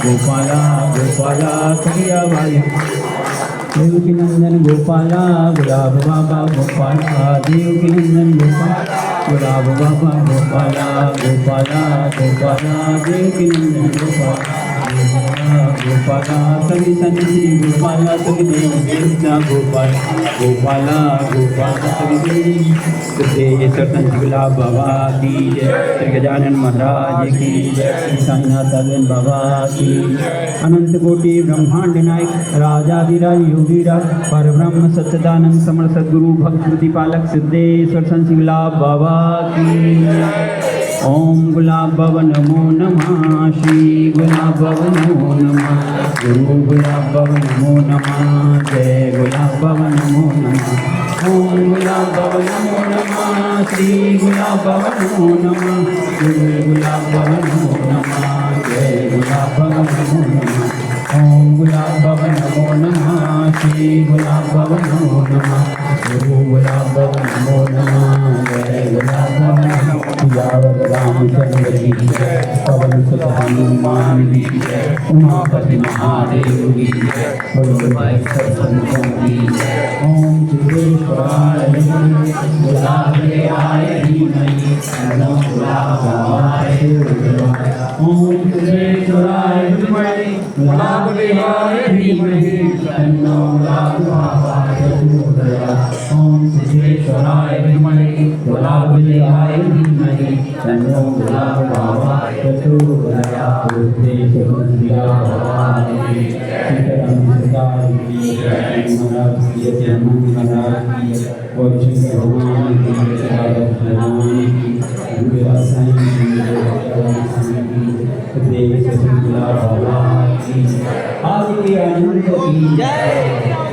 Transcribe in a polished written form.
गोपाला गोपाला करिया भाई देवकी नंदन गोपाला गुलाब बाबा गोपाला देवकी नंदन गोपाला गुलाब बाबा गोपाला गोपाला गोपाला देवकी नंदन गोपाला गोपाला सभी सन्निधि गोपाला सभी देवी देवता गोपाला गोपाला गोपाला सभी देवी ये सरपंच गुलाब बाबा की जय, श्री गजानन महाराज की जय, श्री साईनाथ बाबा की अनंत कोटि ब्रह्मांड नायक राजाधिराज योगीराज परब्रह्म सच्चिदानंद समर सद्गुरु भक्त प्रतिपालक सिद्धेश्वर संत गुलाब बाबा की ओम गुलाब बाबा नमो नमः श्री गुलाब बाबा नमो नमः गुरु गुलाब बाबा नमो नमः जय गुलाब बाबा नमो नमः ओम गुलाब बाबा नमो नमः श्री गुलाब बाबा नमो नमः गुरु गुलाब बाबा नमो नमः जय गुलाब बाबा नमो नमः ओम गुलाब बाबा नमो नमः श्री गुलाब बाबा नमो नमः गुरु गुलाब बाबा नमो नमः जय गुलाब बाबा नमो नमः रामचंद्र की जय पवन सुत हनुमान की जय उमापति महादेव की जय गुरुवाई संतों की जय ओम सिद्धेश्वराय गुलाब ले आए धीमहि तन्नो गुलाब आए ओम सिद्धेश्वराय गुलाब ले आए धीमहि तन्नो गुलाब आए ओम सिद्धेश्वराय गुलाब ले आए धीमहि तन्नो गुलाब आए चतुर्दया उद्देश्य भगवान सीताराम सरकार की जय महाराज की जय महाराज की और शंकर भगवान की जय भगवान की गुरु साईं की जय उद्देश्य गुलाब भगवान की आदि अनंत की जय।